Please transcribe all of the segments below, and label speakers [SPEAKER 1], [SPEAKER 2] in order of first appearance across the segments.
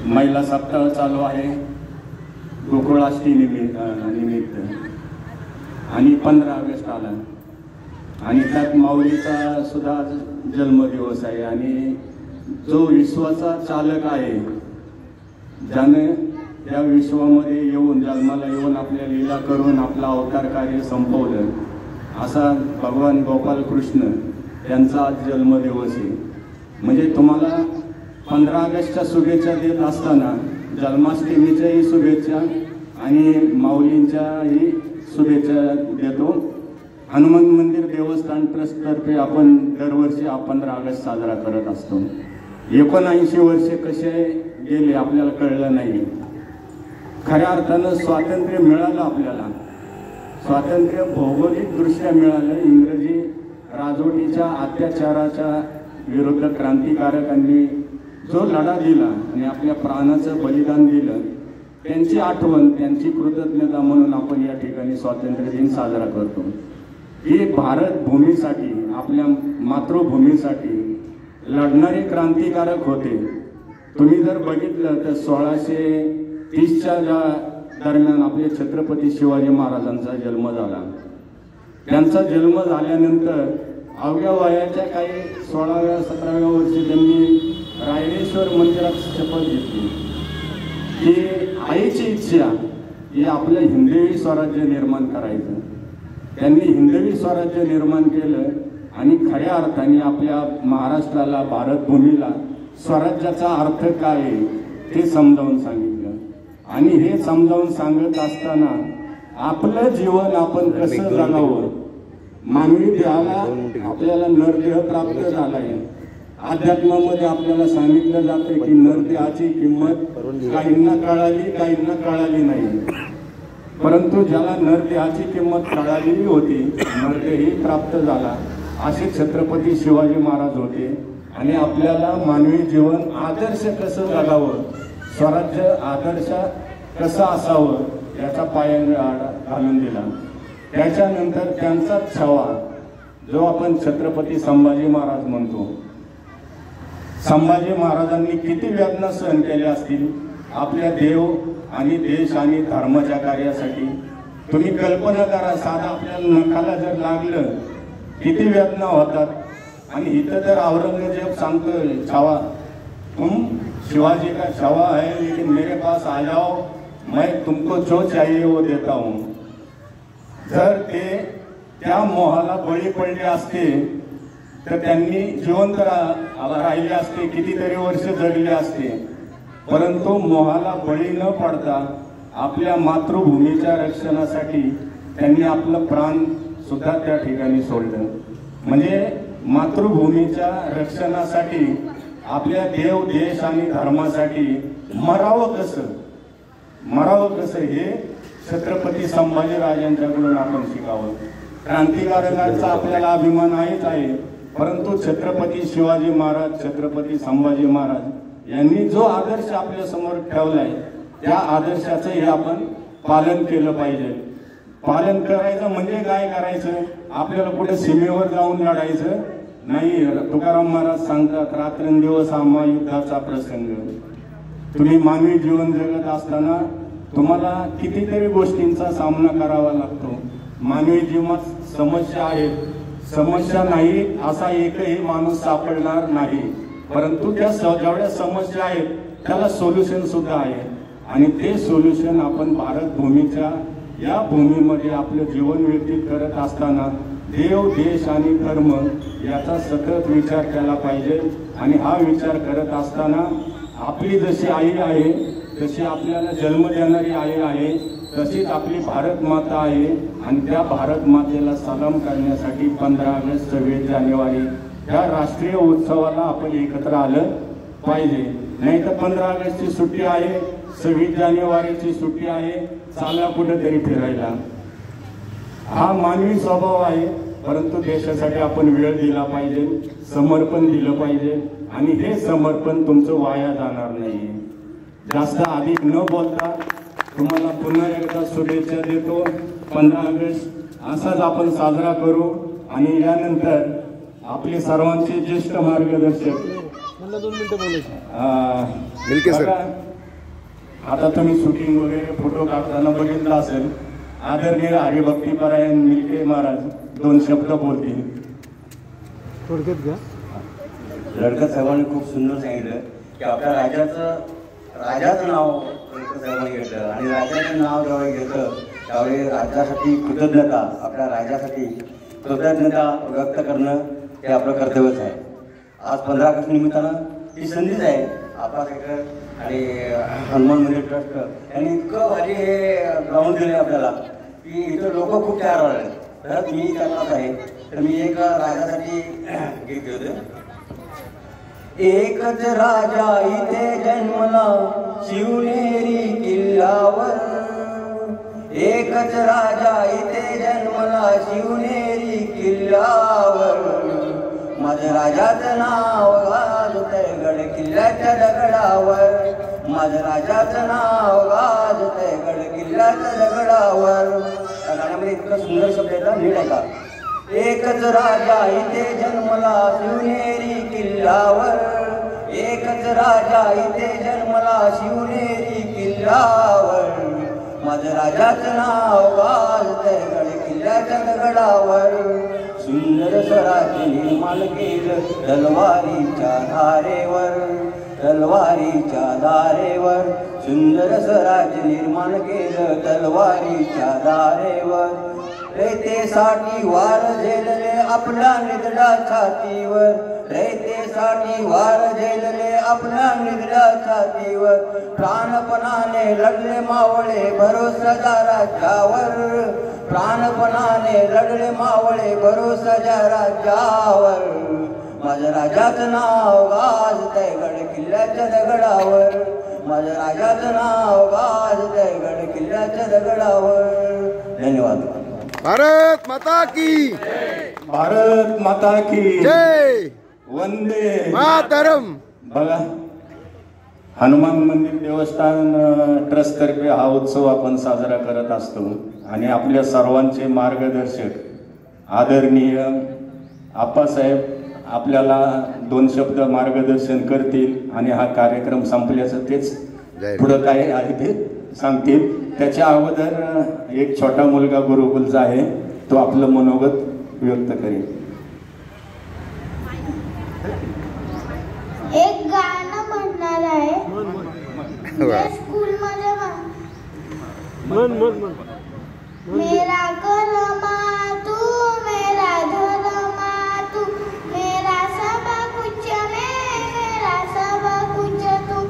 [SPEAKER 1] महिला सप्ताह चालू आहे गोकुळाष्टी निमित्त आणि 15 ऑगस्ट आला आणि त्यात माऊलीचा सुद्धा जन्मदिवस आहे आणि जो विश्वाचा चालक आहे ज्याने या विश्वामध्ये येऊन जन्माला येऊन आपल्या लीला करून आपला अवतार कार्य संपवलं असा भगवान गोपाल कृष्ण यांचा आज जन्मदिवस आहे। म्हणजे तुम्हाला 15 ऑगस्टच्या शुभेच्छा देत असताना जन्माष्टमीच्याही शुभेच्छा आणि माऊलींच्याही शुभेच्छा देतो। हनुमान मंदिर देवस्थान ट्रस्टतर्फे आपण दरवर्षी 15 ऑगस्ट साजरा करत असतो। 79 वर्षे कसे गेले आपल्याला कळलं नाही। खऱ्या अर्थानं स्वातंत्र्य मिळालं आपल्याला, स्वातंत्र्य भौगोलिकदृष्ट्या मिळालं। इंग्रजी राजवटीच्या अत्याचाराच्या विरुद्ध क्रांतिकारकांनी जो लढा दिला आणि आपल्या प्राणाचं बलिदान दिलं त्यांची आठवण त्यांची कृतज्ञता म्हणून आपण या ठिकाणी स्वातंत्र्य दिन साजरा करतो। ही भारत भूमीसाठी आपल्या मातृभूमीसाठी लढणारे क्रांतिकारक होते। तुम्ही जर बघितलं तर 1630च्या दरम्यान आपले छत्रपती शिवाजी महाराजांचा जन्म झाला। त्यांचा जन्म झाल्यानंतर अवघ्या वयाच्या काही 16व्या-17व्या वर्षी त्यांनी रायरेश्वर मंदिरात शपथ घेतली की आईची इच्छा ही आपलं हिंदवी स्वराज्य निर्माण करायचं। त्यांनी हिंदवी स्वराज्य निर्माण केलं आणि खऱ्या अर्थाने आपल्या महाराष्ट्राला भारतभूमीला स्वराज्याचा अर्थ काय आहे ते समजावून सांगितलं। आणि हे समजावून सांगत असताना आपलं जीवन आपण कसं जगावं, मानवी देहाला आपल्याला नरदेह प्राप्त झालाय। अध्यात्मामध्ये आपल्याला सांगितलं जातं की नरदेहाची किंमत काहींना कळाली नाही, परंतु ज्याला नरदेहाची किंमत कळालेली होती नरदेही प्राप्त झाला असे छत्रपती शिवाजी महाराज होते। आणि आपल्याला मानवी जीवन आदर्श कसं जगावं, स्वराज्य आदर्श कसं असावं याचा पाया घालून दिला। त्याच्यानंतर त्यांचा छावा जो आपण छत्रपती संभाजी महाराज म्हणतो, संभाजी महाराजांनी किती वेदना सहन केल्या असतील आपल्या देव आणि देश आणि धर्माच्या कार्यासाठी। तुम्ही कल्पना करा, साधा आपल्याला नखाला जर लागलं किती वेदना होतात। आणि इथं तर औरंगजेब सांगतोय छावा, तुम शिवाजी का छावा है लेकिन मेरे पास आ जाओ मैं तुमको जो चाहिए वो देता हूँ। जर ते त्या मोहाला बळी पडले असते तर त्यांनी जिवंत राहिले असते, कितीतरी वर्ष जगले असते, परंतु मोहाला बळी न पडता आपल्या मातृभूमीच्या रक्षणासाठी त्यांनी आपलं प्राण सुद्धा त्या ठिकाणी सोडलं। म्हणजे मातृभूमीच्या रक्षणासाठी आपल्या देव देश आणि धर्मासाठी मरावं कसं हे छत्रपती संभाजीराजांच्याकडून आपण शिकावं। क्रांतिकारकांचा आपल्याला अभिमान आहे, परंतु छत्रपती शिवाजी महाराज छत्रपती संभाजी महाराज यांनी जो आदर्श आपल्या समोर ठेवलाय त्या आदर्शाचं हे आपण पालन केलं पाहिजे। पालन करायचं म्हणजे काय करायचं, आपल्याला कुठे सीमेवर जाऊन लढायचं नाही। तुकाराम महाराज सांगतात रात्रंदिवस हा महायुद्धाचा प्रसंग। तुम्ही मानवी जीवन जगत असताना तुम्हाला कितीतरी गोष्टींचा सामना करावा लागतो। मानवी जीवनात समस्या आहेत, समस्या नाही असा एकही माणूस सापडणार नाही, परंतु त्या जेवढ्या समस्या आहेत त्याला सोल्युशन सुद्धा आहे। आणि ते सोल्युशन आपण भारत भूमीच्या या भूमीमध्ये आपलं जीवन व्यतीत करत असताना देव देश आणि धर्म याचा सतत विचार केला पाहिजे। आणि हा विचार करत असताना आपली जशी आई आहे, जशी आपल्याला जन्म देणारी आई आहे, तशीच आपली भारत माता आहे। आणि त्या भारत मातेला सलाम करण्यासाठी 15 ऑगस्ट 26 जानेवारी या राष्ट्रीय उत्सवाला आपण एकत्र आलं पाहिजे। नाही तर 15 ऑगस्टची सुट्टी आहे, 26 जानेवारीची सुट्टी आहे, चाला कुठेतरी फिरायला। हा मानवी स्वभाव आहे, परंतु देशासाठी आपण वेळ दिला पाहिजे, समर्पण दिलं पाहिजे। आणि हे समर्पण तुमचं वाया जाणार नाही। जास्त अधिक न बोलता तुम्हाला पुन्हा एकदा शुभेच्छा देतो। 15 ऑगस्ट असाच आपण साजरा करू। आणि यानंतर आपले सर्वांचे ज्येष्ठ मार्गदर्शक आता तुम्ही शूटिंग वगैरे फोटो काढताना बघितलं असेल, आदरणीय हरिभक्तीपरायण मिल्के महाराज 2 शब्द बोलतील.
[SPEAKER 2] थोडक्यात घ्या.
[SPEAKER 3] लडकत साहेबांनी खूप सुंदर सांगितलं की आपल्या राजाचं नाव लडकत साहेबांनी घेतलं आणि राजाचं नाव जेव्हा घेतलं त्यावेळी राज्यासाठी कृतज्ञता, आपल्या राजासाठी कृतज्ञता व्यक्त करणं हे आपलं कर्तव्यच आहे. आज 15 ऑगस्ट निमित्तानं ही संधीच आहे. आप्पासाहेब आणि हनुमान मंदिर ट्रस्ट यांनी इतकं भारी हे ग्राउंड दिलं आपल्याला की इथं लोक खूप तयार झाले. तर मी त्यातलाच आहे. तर मी एक राजासाठी गीत घेतो. एकच राजा इथे जन्मला शिवनेरी किल्ल्यावर, एकच राजा इथे जन्मला शिवनेरी किल्ल्यावर, माझं राजाचं नाव गाजतंय गड किल्ल्याच्या दगडावर, माझं राजाचं नाव गाजतंय गड किल्ल्याच्या दगडावर. त्या गाण्यामध्ये इतकं सुंदर शब्द येतात, नीट आहे का. एकच राजा इथे जन्मला शिवनेरी किल्ल्यावर, एकच राजा इथे जन्मला शिवनेरी किल्ल्यावर, माझं राजाचं नाव गाजतंय गड किल्ल्याच्या दगडावर. सुंदर स्वराज्य निर्माण केलं तलवारीच्या धारेवर, तलवारीच्या धारेवर, सुंदर स्वराज्य निर्माण केलं तलवारीच्या धारेवर. रयतेसाठी वार झेलले आपल्या निधड्या छातीवर, रयतेसाठी वार झेलले आपल्या निधड्या छातीवर, प्राणपणाने लढले मावळे भरोसाच्या राज्यावर, प्राणपणाने लढले मावळे भरोसाच्या राज्यावर, माझं राजाचं नाव गाजतंय गड किल्ल्याच्या दगडावर, माझं राजाचं नाव गाजतंय गड किल्ल्याच्या दगडावर. धन्यवाद.
[SPEAKER 2] भारत माता की
[SPEAKER 1] भारत माता की
[SPEAKER 2] जय.
[SPEAKER 1] वंदे
[SPEAKER 2] मातरम.
[SPEAKER 1] बघा, हनुमान मंदिर देवस्थान ट्रस्ट तर्फे हा उत्सव आपण साजरा करत असतो आणि आपल्या सर्वांचे मार्गदर्शक आदरणीय आप्पासाहेब आपल्याला 2 शब्द मार्गदर्शन करतील आणि हा कार्यक्रम संपल्याचं तेच पुढं काय आहे ते सांगतील. त्याच्या अगोदर एक छोटा मुलगा गुरुकुलचा आहे, तो आपलं मनोगत व्यक्त करेल.
[SPEAKER 4] एक गाणं म्हणणार आहे स्कूलमध्ये. मेरा करमा तू, मेरा धर्मा तू, मेरा सब कुछ मेरा सब कुछ तू.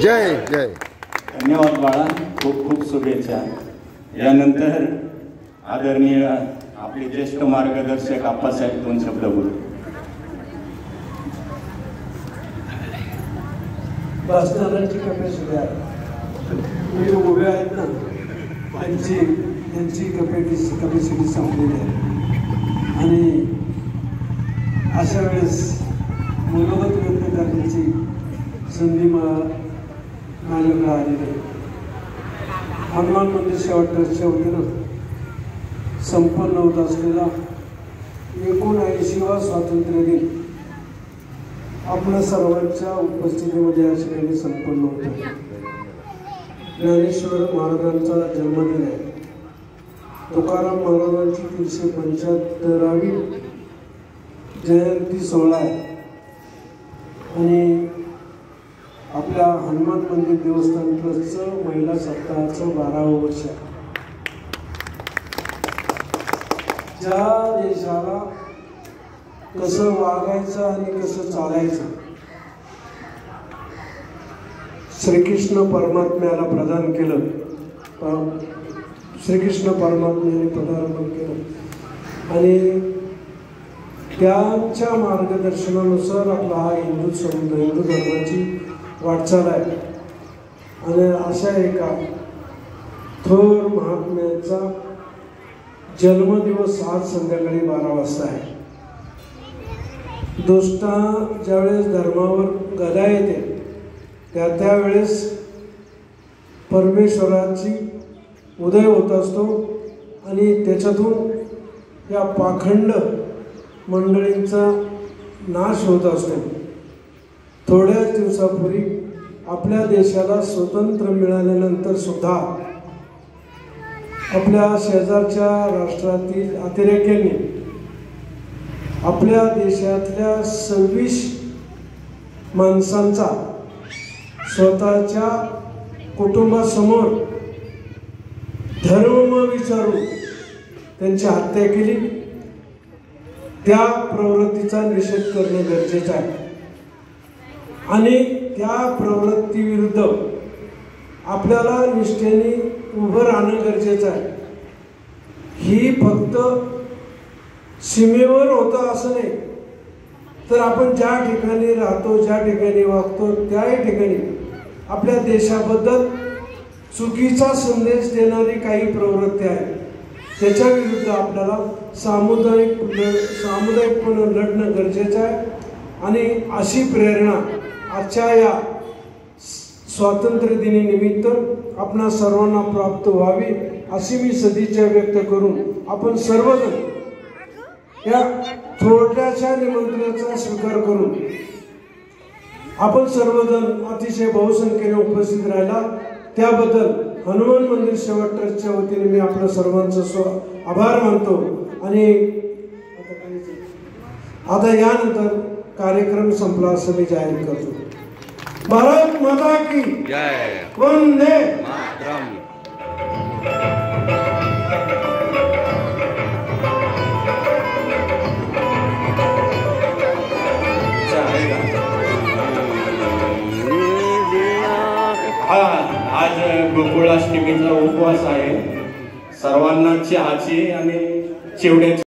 [SPEAKER 2] जय जय.
[SPEAKER 1] धन्यवाद बाळा, खूप खूप शुभेच्छा. यानंतर आदरणीय आपले ज्येष्ठ मार्गदर्शक आप्पासाहेब 2 शब्द बोलू.
[SPEAKER 5] बसणाऱ्यांची कपॅसिटी आहे, उभे आहेत ना, त्यांची कपॅसिटी संपलेली आहे आणि अशा वेळेस मनोगत व्यक्त करण्याची संधी माझ्याकडे आलेली आहे. हनुमान मंदिर सेवा ट्रस्टच्या वतीनं संपन्न होत असलेला 79वा स्वातंत्र्य दिन आपल्या सर्वांच्या उपस्थितीमध्ये या ठिकाणी संपन्न होतो. ज्ञानेश्वर महाराजांचा जन्मदिन आहे. तुकाराम महाराजांची 375वी जयंती सोहळा आहे आणि आपल्या हनुमान मंदिर देवस्थान ट्रस्टचं महिला सप्ताहाचं 12वं वर्ष आहे. ज्या देशाला कसं वागायचं आणि कसं चालायचं श्रीकृष्ण परमात्म्याला प्रदान केलं, श्रीकृष्ण परमात्म्याने पदार्पण केलं आणि त्यांच्या मार्गदर्शनानुसार आपला हा हिंदू धर्माची वाटचाल आहे. आणि अशा एका थोर महात्म्याचा जन्मदिवस आज संध्याकाळी 12 वाजता आहे. दुष्टा ज्यावेळेस धर्मावर गदा येते त्यावेळेस परमेश्वराची उदय होत असतो आणि त्याच्यातून या पाखंड मंडळींचा नाश होत असतो. थोड्याच दिवसापूर्वी आपल्या देशाला स्वातंत्र्य मिळाल्यानंतर सुद्धा आपल्या शेजारच्या राष्ट्रातील अतिरेक्यांनी आपल्या देशातल्या 26 माणसांचा स्वतःच्या कुटुंबासमोर धर्म विचारून त्यांची हत्या केली. त्या प्रवृत्तीचा निषेध करणे गरजेचं आहे आणि त्या प्रवृत्तीविरुद्ध आपल्याला निष्ठेने उभं राहणं गरजेचं आहे. ही फक्त सीमेवर होतं असं नाही, तर आपण ज्या ठिकाणी राहतो, ज्या ठिकाणी वागतो त्याही ठिकाणी आपल्या देशाबद्दल चुकीचा संदेश देणारी काही प्रवृत्ती आहे. त्याच्या विरुद्ध आपल्याला सामुदायिकपणे लढणं गरजेचं आहे आणि अशी प्रेरणा आजच्या या स्वातंत्र्य दिनानिमित्त आपणा सर्वांना प्राप्त व्हावी अशी मी सदिच्छा व्यक्त करून आपण सर्वजण या थोड्याशा निमंत्रणाचा स्वीकार करून आपण सर्वजण अतिशय बहुसंख्येने उपस्थित राहिला त्याबद्दल हनुमान मंदिर सेवा ट्रस्टच्या वतीने मी आपल्या सर्वांचं आभार मानतो. आणि आता यानंतर कार्यक्रम संपला असं मी जाहीर करतो. भारत माता की
[SPEAKER 2] जय.
[SPEAKER 5] वंदे
[SPEAKER 2] मातरम.
[SPEAKER 1] आज गोकुळाष्टमीचा उपवास आहे. सर्वांना चहाची आणि चिवड्याची